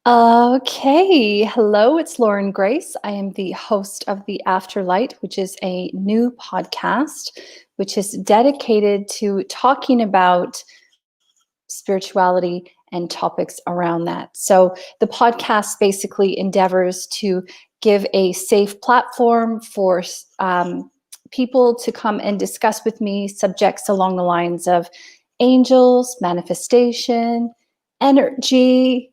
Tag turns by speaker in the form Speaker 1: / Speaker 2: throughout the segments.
Speaker 1: Okay, hello, it's Lauren Grace. I am the host of the Afterlight, which is a new podcast which is dedicated to talking about spirituality and topics around that. So the podcast basically endeavors to give a safe platform for people to come and discuss with me subjects along the lines of angels, manifestation, energy,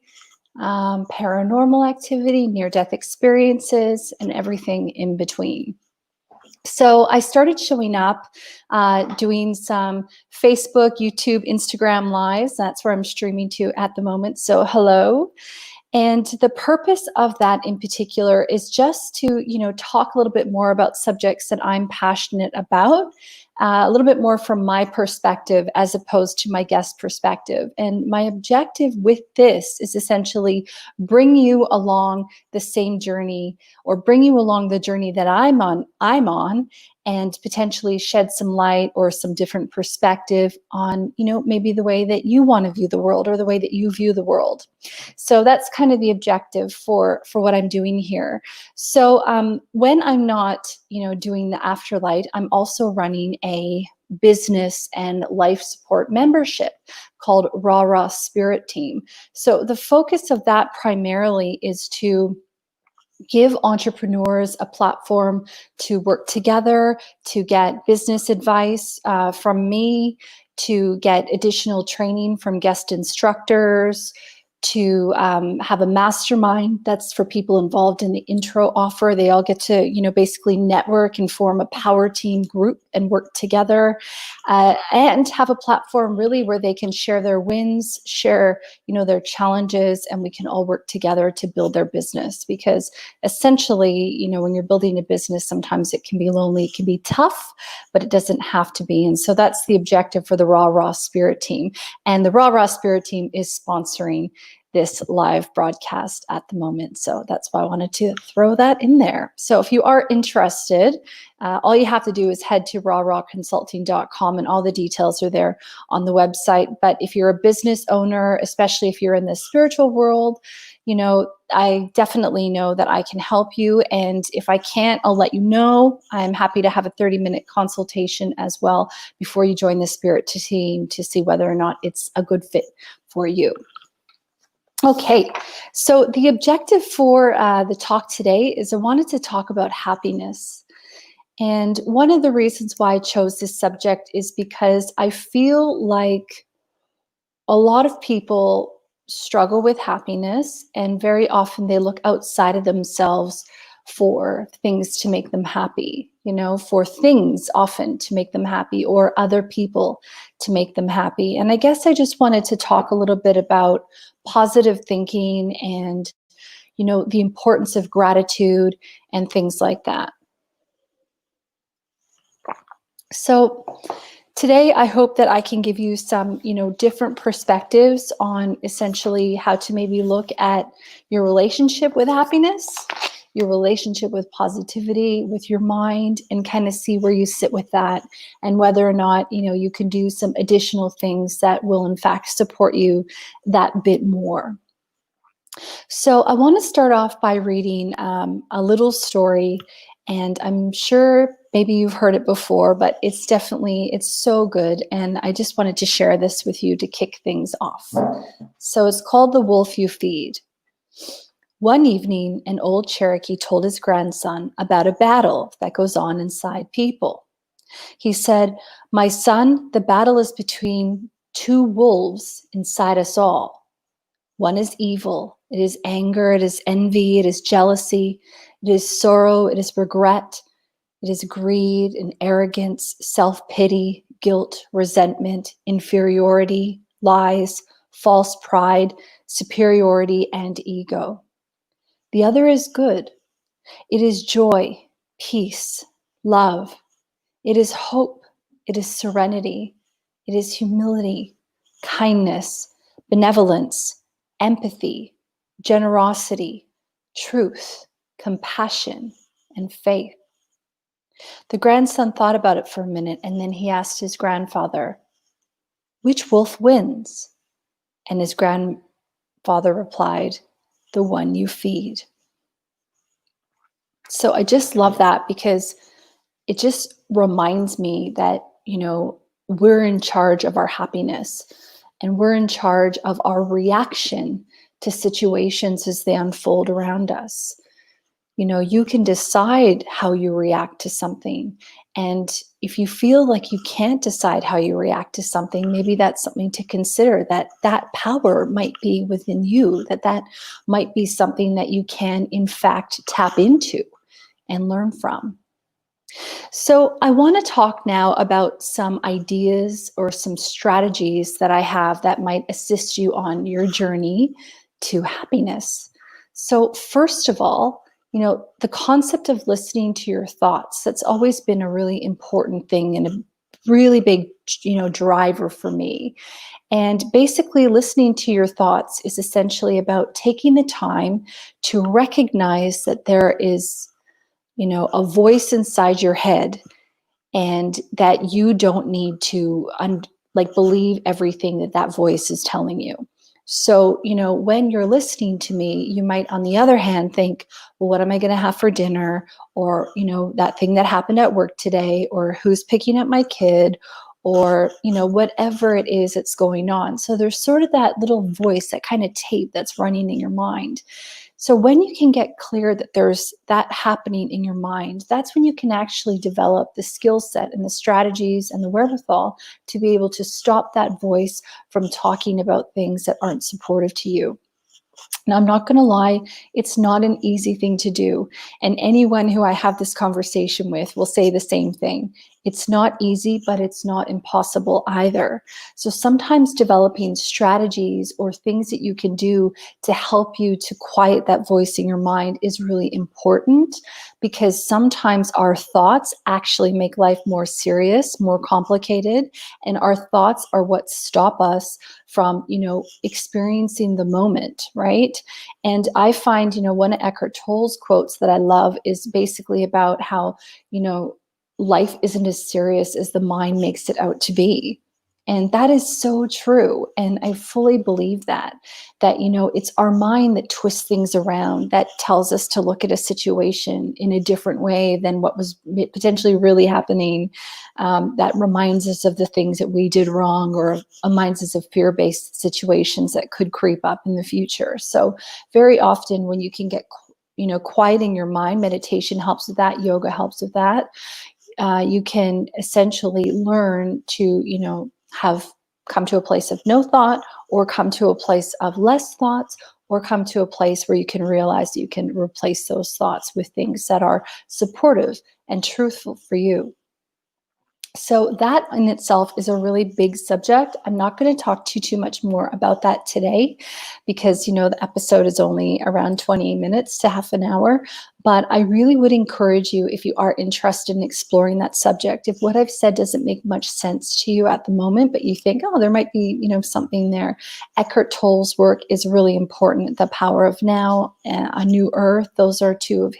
Speaker 1: paranormal activity, near-death experiences, and everything in between. So I started showing up, doing some Facebook, YouTube, Instagram lives. That's where I'm streaming to at the moment. So hello. And the purpose of that in particular is just to, talk a little bit more about subjects that I'm passionate about, a little bit more from my perspective as opposed to my guest perspective. And my objective with this is essentially bring you along the same journey, or bring you along the journey that I'm on, and potentially shed some light or some different perspective on, maybe the way that you want to view the world or the way that you view the world. So that's kind of the objective for what I'm doing here. So when I'm not, doing the Afterlight, I'm also running a business and life support membership called Raw Spirit Team. So the focus of that primarily is to give entrepreneurs a platform to work together, to get business advice from me, to get additional training from guest instructors, to have a mastermind that's for people involved in the intro offer. They all get to, basically network and form a power team group and work together, and have a platform really where they can share their wins, share, their challenges, and we can all work together to build their business. Because essentially, when you're building a business, sometimes it can be lonely, it can be tough, but it doesn't have to be. And so that's the objective for the Raw Spirit Team. And the Raw Spirit Team is sponsoring this live broadcast at the moment. So that's why I wanted to throw that in there. So if you are interested, all you have to do is head to rawconsulting.com, and all the details are there on the website. But if you're a business owner, especially if you're in the spiritual world, I definitely know that I can help you. And if I can't, I'll let you know. I'm happy to have a 30-minute consultation as well before you join the Spirit Team to see whether or not it's a good fit for you. Okay, so the objective for the talk today is I wanted to talk about happiness. And one of the reasons why I chose this subject is because I feel like a lot of people struggle with happiness, and very often they look outside of themselves for things to make them happy, for things often to make them happy, or other people to make them happy. And I guess I just wanted to talk a little bit about positive thinking and, the importance of gratitude and things like that. So today, I hope that I can give you some, different perspectives on essentially how to maybe look at your relationship with happiness, your relationship with positivity, with your mind, and kind of see where you sit with that, and whether or not, you can do some additional things that will in fact support you that bit more. So I want to start off by reading a little story, and I'm sure maybe you've heard it before, but it's so good. And I just wanted to share this with you to kick things off. So it's called The Wolf You Feed. One evening, an old Cherokee told his grandson about a battle that goes on inside people. He said, "My son, the battle is between two wolves inside us all. One is evil. It is anger. It is envy. It is jealousy. It is sorrow. It is regret. It is greed and arrogance, self-pity, guilt, resentment, inferiority, lies, false pride, superiority, and ego. The other is good. It is joy, peace, love. It is hope. It is serenity. It is humility, kindness, benevolence, empathy, generosity, truth, compassion, and faith." The grandson thought about it for a minute, and then he asked his grandfather, "Which wolf wins?" And his grandfather replied, the one you feed. So I just love that because it just reminds me that, we're in charge of our happiness and we're in charge of our reaction to situations as they unfold around us. You can decide how you react to something. And if you feel like you can't decide how you react to something, maybe that's something to consider, that power might be within you, that might be something that you can, in fact, tap into and learn from. So I want to talk now about some ideas or some strategies that I have that might assist you on your journey to happiness. So first of all, the concept of listening to your thoughts, that's always been a really important thing and a really big, driver for me. And basically listening to your thoughts is essentially about taking the time to recognize that there is a voice inside your head, and that you don't need to believe everything that voice is telling you. So, when you're listening to me, you might, on the other hand, think, well, what am I going to have for dinner? Or, that thing that happened at work today, or who's picking up my kid, or, whatever it is that's going on. So there's sort of that little voice, that kind of tape that's running in your mind. So when you can get clear that there's that happening in your mind, that's when you can actually develop the skill set and the strategies and the wherewithal to be able to stop that voice from talking about things that aren't supportive to you. Now, I'm not going to lie, it's not an easy thing to do. And anyone who I have this conversation with will say the same thing. It's not easy, but it's not impossible either. So sometimes developing strategies or things that you can do to help you to quiet that voice in your mind is really important, because sometimes our thoughts actually make life more serious, more complicated, and our thoughts are what stop us from, experiencing the moment, right? And I find, one of Eckhart Tolle's quotes that I love is basically about how, life isn't as serious as the mind makes it out to be. And that is so true. And I fully believe that, it's our mind that twists things around, that tells us to look at a situation in a different way than what was potentially really happening. That reminds us of the things that we did wrong, or reminds us of fear-based situations that could creep up in the future. So very often when you can get, quieting your mind, meditation helps with that, yoga helps with that. You can essentially learn to, have come to a place of no thought, or come to a place of less thoughts, or come to a place where you can realize that you can replace those thoughts with things that are supportive and truthful for you. So that in itself is a really big subject. I'm not going to talk too much more about that today, because, the episode is only around 20 minutes to half an hour. But I really would encourage you, if you are interested in exploring that subject, if what I've said doesn't make much sense to you at the moment, but you think, oh, there might be, something there. Eckhart Tolle's work is really important. The Power of Now, A New Earth. Those are two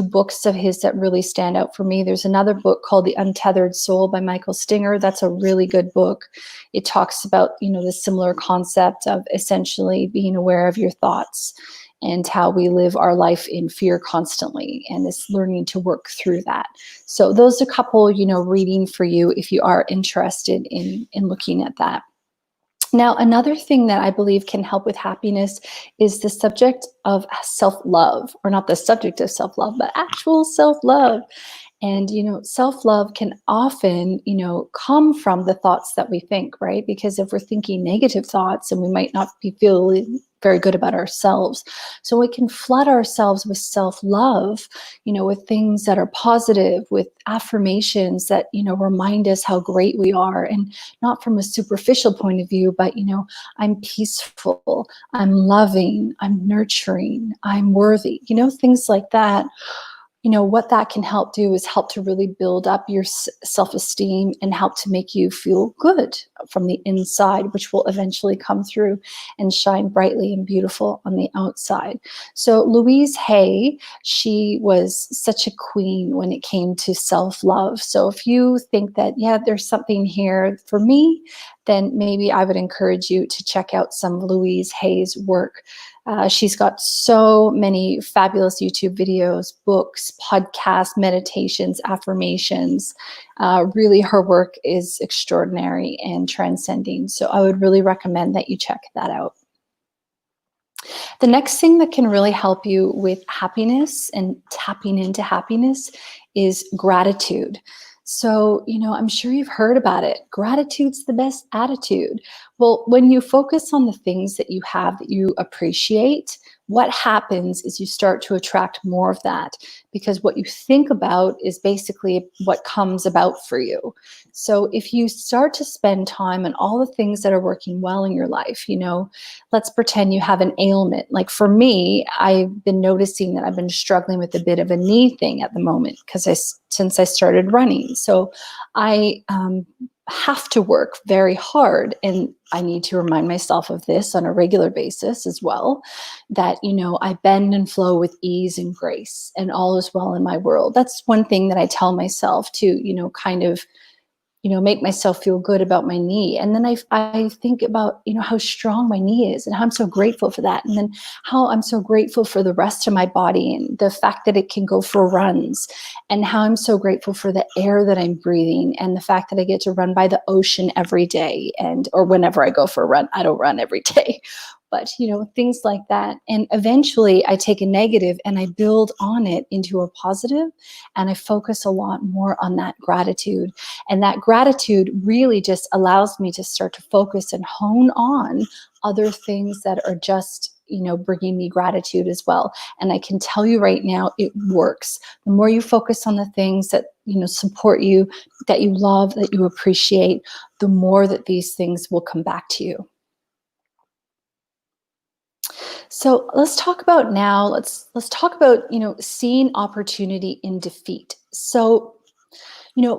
Speaker 1: books of his that really stand out for me. There's another book called The Untethered Soul by Michael Stinger. That's a really good book. It talks about, the similar concept of essentially being aware of your thoughts and how we live our life in fear constantly, and this learning to work through that. So those are a couple, reading for you if you are interested in looking at that. Now, another thing that I believe can help with happiness is the subject of self-love, or not the subject of self-love, but actual self-love. And, self-love can often, come from the thoughts that we think, right? Because if we're thinking negative thoughts, and we might not be feeling very good about ourselves. So we can flood ourselves with self-love, with things that are positive, with affirmations that, remind us how great we are, and not from a superficial point of view, but, I'm peaceful, I'm loving, I'm nurturing, I'm worthy, things like that. What that can help do is help to really build up your self-esteem and help to make you feel good from the inside, which will eventually come through and shine brightly and beautiful on the outside. So Louise Hay, she was such a queen when it came to self-love. So if you think that, yeah, there's something here for me, then maybe I would encourage you to check out some Louise Hay's work. She's got so many fabulous YouTube videos, books, podcasts, meditations, affirmations. Really, her work is extraordinary and transcending. So I would really recommend that you check that out. The next thing that can really help you with happiness and tapping into happiness is gratitude. So, I'm sure you've heard about it. Gratitude's the best attitude. Well, when you focus on the things that you have that you appreciate, what happens is you start to attract more of that, because what you think about is basically what comes about for you. So if you start to spend time on all the things that are working well in your life, let's pretend you have an ailment. Like for me, I've been noticing that I've been struggling with a bit of a knee thing at the moment since I started running. So I have to work very hard, and I need to remind myself of this on a regular basis as well, that I bend and flow with ease and grace, and all is well in my world. That's one thing that I tell myself to kind of make myself feel good about my knee. And then I think about, how strong my knee is and how I'm so grateful for that. And then how I'm so grateful for the rest of my body and the fact that it can go for runs, and how I'm so grateful for the air that I'm breathing and the fact that I get to run by the ocean every day, or whenever I go for a run. I don't run every day, but things like that. And eventually I take a negative and I build on it into a positive, and I focus a lot more on that gratitude. And that gratitude really just allows me to start to focus and hone on other things that are just bringing me gratitude as well. And I can tell you right now, it works. The more you focus on the things that support you, that you love, that you appreciate, the more that these things will come back to you. So let's talk about now, let's talk about, seeing opportunity in defeat. So,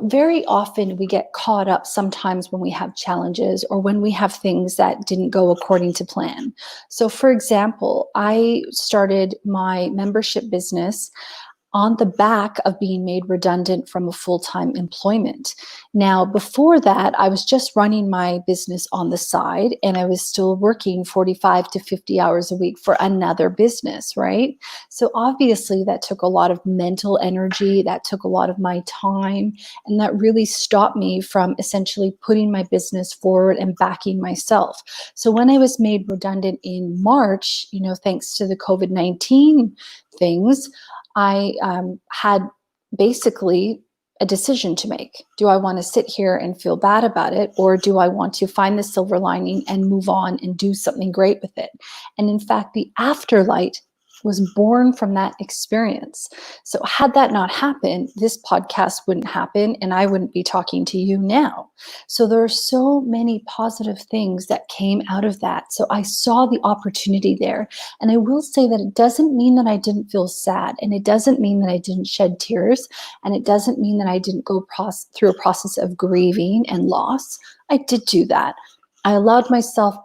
Speaker 1: very often we get caught up sometimes when we have challenges or when we have things that didn't go according to plan. So for example, I started my membership business on the back of being made redundant from a full-time employment. Now, before that, I was just running my business on the side, and I was still working 45 to 50 hours a week for another business, right? So obviously that took a lot of mental energy, that took a lot of my time, and that really stopped me from essentially putting my business forward and backing myself. So when I was made redundant in March, thanks to the COVID-19 things, I had basically a decision to make. Do I want to sit here and feel bad about it, or do I want to find the silver lining and move on and do something great with it? And in fact, the Afterlight was born from that experience. So had that not happened, this podcast wouldn't happen, and I wouldn't be talking to you now. So there are so many positive things that came out of that. So I saw the opportunity there. And I will say that it doesn't mean that I didn't feel sad, and it doesn't mean that I didn't shed tears, and it doesn't mean that I didn't go through a process of grieving and loss. I did do that. I allowed myself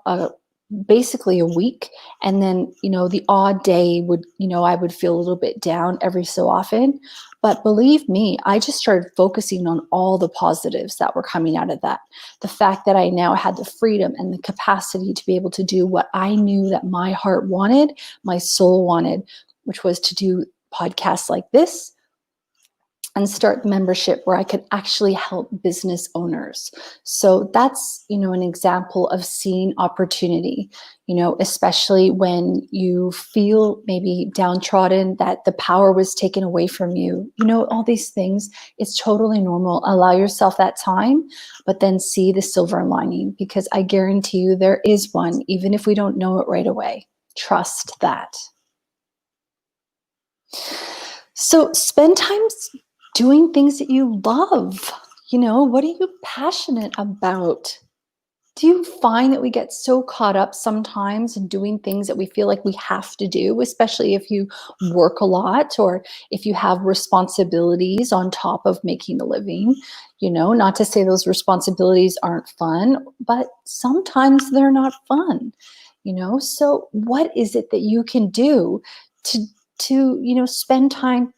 Speaker 1: basically a week, and then the odd day would I would feel a little bit down every so often, but believe me, I just started focusing on all the positives that were coming out of that. The fact that I now had the freedom and the capacity to be able to do what I knew that my heart wanted, my soul wanted, which was to do podcasts like this and start membership where I could actually help business owners. So that's, an example of seeing opportunity, especially when you feel maybe downtrodden, that the power was taken away from you, all these things. It's totally normal. Allow yourself that time, but then see the silver lining, because I guarantee you there is one, even if we don't know it right away. Trust that. So spend time doing things that you love. What are you passionate about? Do you find that we get so caught up sometimes in doing things that we feel like we have to do, especially if you work a lot or if you have responsibilities on top of making a living? Not to say those responsibilities aren't fun, but sometimes they're not fun. So what is it that you can do to spend time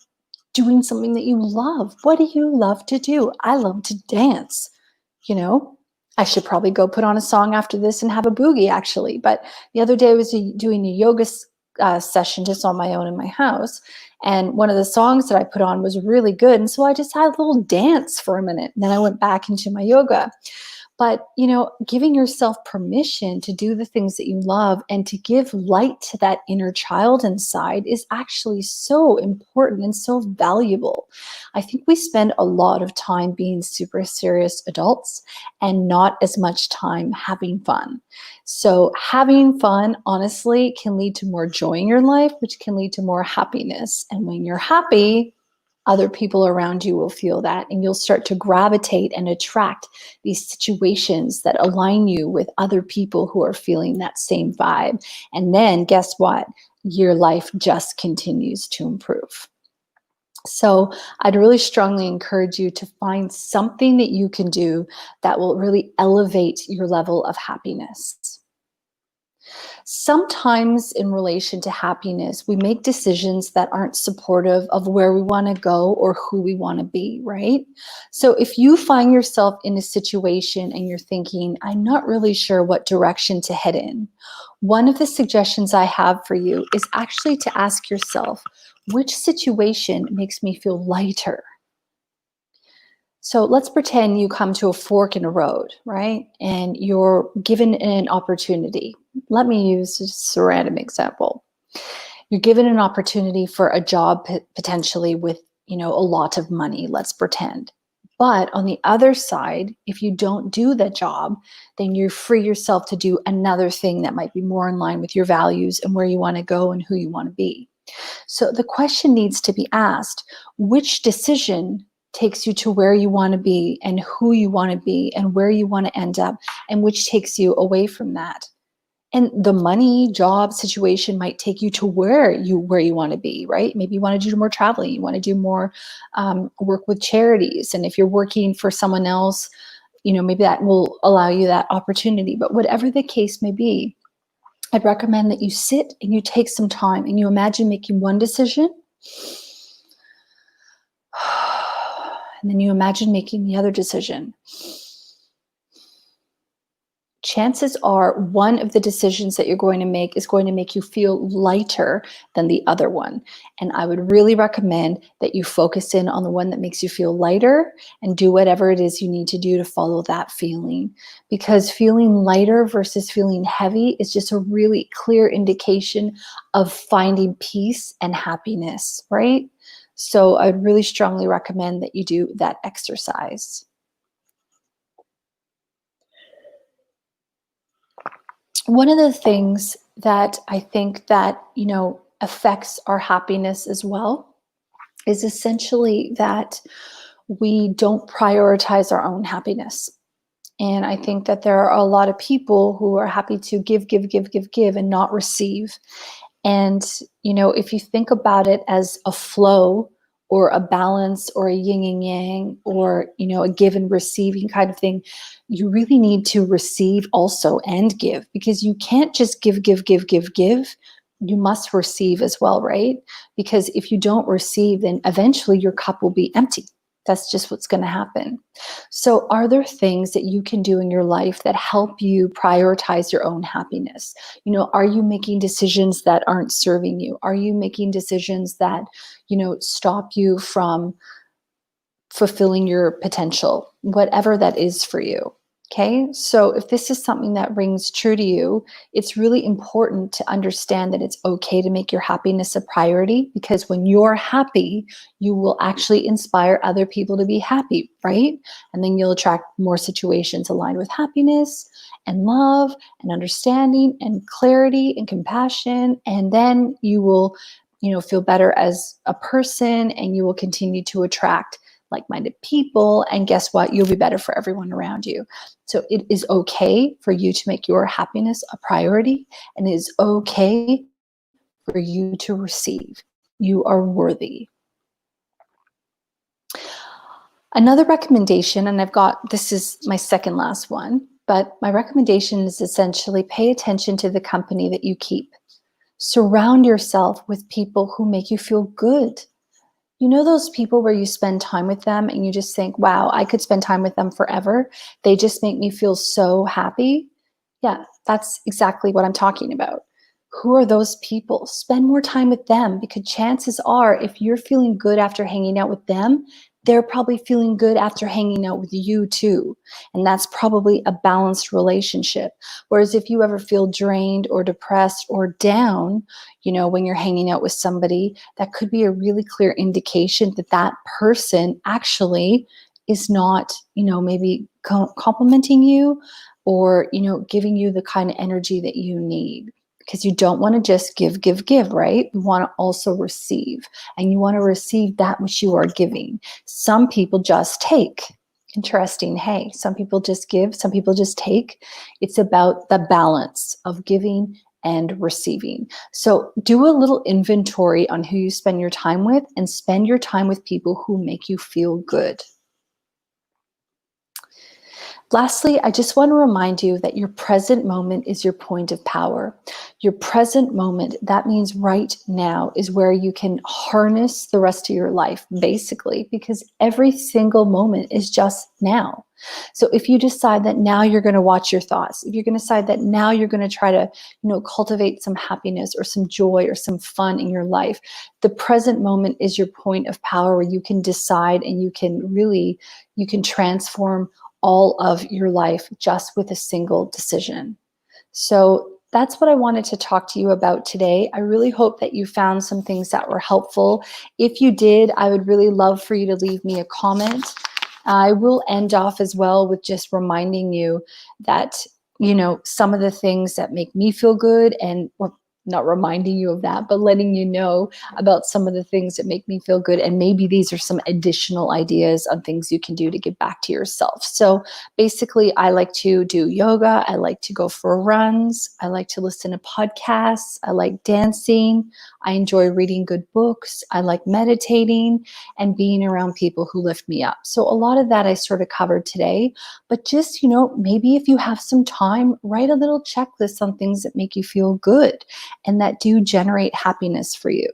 Speaker 1: doing something that you love? What do you love to do? I love to dance. I should probably go put on a song after this and have a boogie, actually. But the other day I was doing a yoga session just on my own in my house. And one of the songs that I put on was really good. And so I just had a little dance for a minute. And then I went back into my yoga. But, giving yourself permission to do the things that you love and to give light to that inner child inside is actually so important and so valuable. I think we spend a lot of time being super serious adults and not as much time having fun. So having fun, honestly, can lead to more joy in your life, which can lead to more happiness. And when you're happy, other people around you will feel that, and you'll start to gravitate and attract these situations that align you with other people who are feeling that same vibe. And then guess what? Your life just continues to improve. So I'd really strongly encourage you to find something that you can do that will really elevate your level of happiness. Sometimes in relation to happiness, we make decisions that aren't supportive of where we want to go or who we want to be, right? So if you find yourself in a situation and you're thinking, I'm not really sure what direction to head in, one of the suggestions I have for you is actually to ask yourself, which situation makes me feel lighter? So let's pretend you come to a fork in a road, right? And you're given an opportunity. Let me use just a random example. You're given an opportunity for a job potentially with, a lot of money, let's pretend. But on the other side, if you don't do the job, then you free yourself to do another thing that might be more in line with your values and where you want to go and who you want to be. So the question needs to be asked, which decision takes you to where you want to be and who you want to be and where you want to end up, and which takes you away from that? And the money, job situation might take you to where you want to be, right? Maybe you want to do more traveling, you want to do more work with charities. And if you're working for someone else, maybe that will allow you that opportunity. But whatever the case may be, I'd recommend that you sit and you take some time and you imagine making one decision. And then you imagine making the other decision. Chances are one of the decisions that you're going to make is going to make you feel lighter than the other one. And I would really recommend that you focus in on the one that makes you feel lighter and do whatever it is you need to do to follow that feeling. Because feeling lighter versus feeling heavy is just a really clear indication of finding peace and happiness, right? So I'd really strongly recommend that you do that exercise. One of the things that I think that, affects our happiness as well is essentially that we don't prioritize our own happiness. And I think that there are a lot of people who are happy to give, and not receive. And, if you think about it as a flow or a balance or a yin and yang or, a give and receiving kind of thing, you really need to receive also and give, because you can't just give. You must receive as well, right? Because if you don't receive, then eventually your cup will be empty. That's just what's going to happen. So are there things that you can do in your life that help you prioritize your own happiness? Are you making decisions that aren't serving you? Are you making decisions that, stop you from fulfilling your potential, whatever that is for you? Okay, so if this is something that rings true to you, it's really important to understand that it's okay to make your happiness a priority, because when you're happy, you will actually inspire other people to be happy, right? And then you'll attract more situations aligned with happiness and love and understanding and clarity and compassion. And then you will, feel better as a person, and you will continue to attract like-minded people. And guess what? You'll be better for everyone around you. So it is okay for you to make your happiness a priority, and it is okay for you to receive. You are worthy. Another recommendation, and this is my second last one, but my recommendation is essentially pay attention to the company that you keep. Surround yourself with people who make you feel good. You know those people where you spend time with them and you just think, wow, I could spend time with them forever. They just make me feel so happy. Yeah, that's exactly what I'm talking about. Who are those people? Spend more time with them, because chances are, if you're feeling good after hanging out with them, they're probably feeling good after hanging out with you too. And that's probably a balanced relationship. Whereas if you ever feel drained or depressed or down, when you're hanging out with somebody, that could be a really clear indication that that person actually is not, maybe complimenting you, or, giving you the kind of energy that you need. Because you don't want to just give, right? You want to also receive, and you want to receive that which you are giving. Some people just take. Interesting. Hey, some people just give, some people just take. It's about the balance of giving and receiving. So do a little inventory on who you spend your time with, and spend your time with people who make you feel good. Lastly, I just want to remind you that your present moment is your point of power. Your present moment, that means right now, is where you can harness the rest of your life, basically, because every single moment is just now. So if you decide that now you're going to watch your thoughts, if you're going to decide that now you're going to try to, cultivate some happiness or some joy or some fun in your life, the present moment is your point of power, where you can decide and you can transform all of your life just with a single decision. So that's what I wanted to talk to you about today. I really hope that you found some things that were helpful. If you did, I would really love for you to leave me a comment. I will end off as well with just reminding you that, some of the things that make me feel good, and not reminding you of that, but letting you know about some of the things that make me feel good. And maybe these are some additional ideas on things you can do to give back to yourself. So basically, I like to do yoga. I like to go for runs. I like to listen to podcasts. I like dancing. I enjoy reading good books. I like meditating and being around people who lift me up. So a lot of that I sort of covered today, but just, maybe if you have some time, write a little checklist on things that make you feel good and that do generate happiness for you.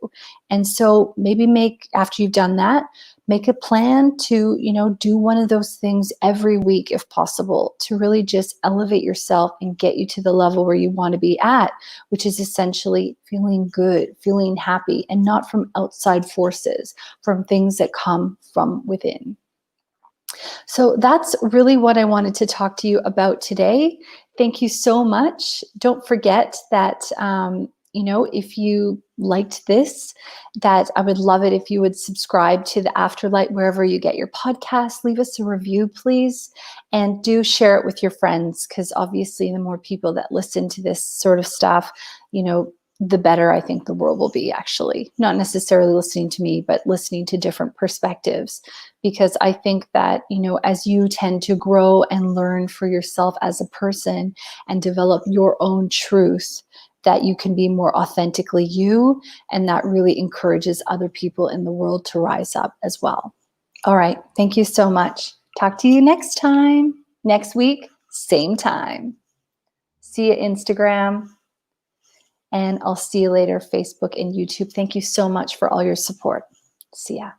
Speaker 1: And so maybe after you've done that, make a plan to, do one of those things every week if possible, to really just elevate yourself and get you to the level where you want to be at, which is essentially feeling good, feeling happy, and not from outside forces, from things that come from within. So that's really what I wanted to talk to you about today. Thank you so much. Don't forget that, if you liked this, that I would love it if you would subscribe to the Afterlight wherever you get your podcast. Leave us a review, please, and do share it with your friends, because obviously the more people that listen to this sort of stuff, the better I think the world will be, actually. Not necessarily listening to me, but listening to different perspectives. Because I think that, as you tend to grow and learn for yourself as a person and develop your own truth, that you can be more authentically you, and that really encourages other people in the world to rise up as well. All right. Thank you so much. Talk to you next time. Next week, same time. See you, Instagram. And I'll see you later, Facebook and YouTube. Thank you so much for all your support. See ya.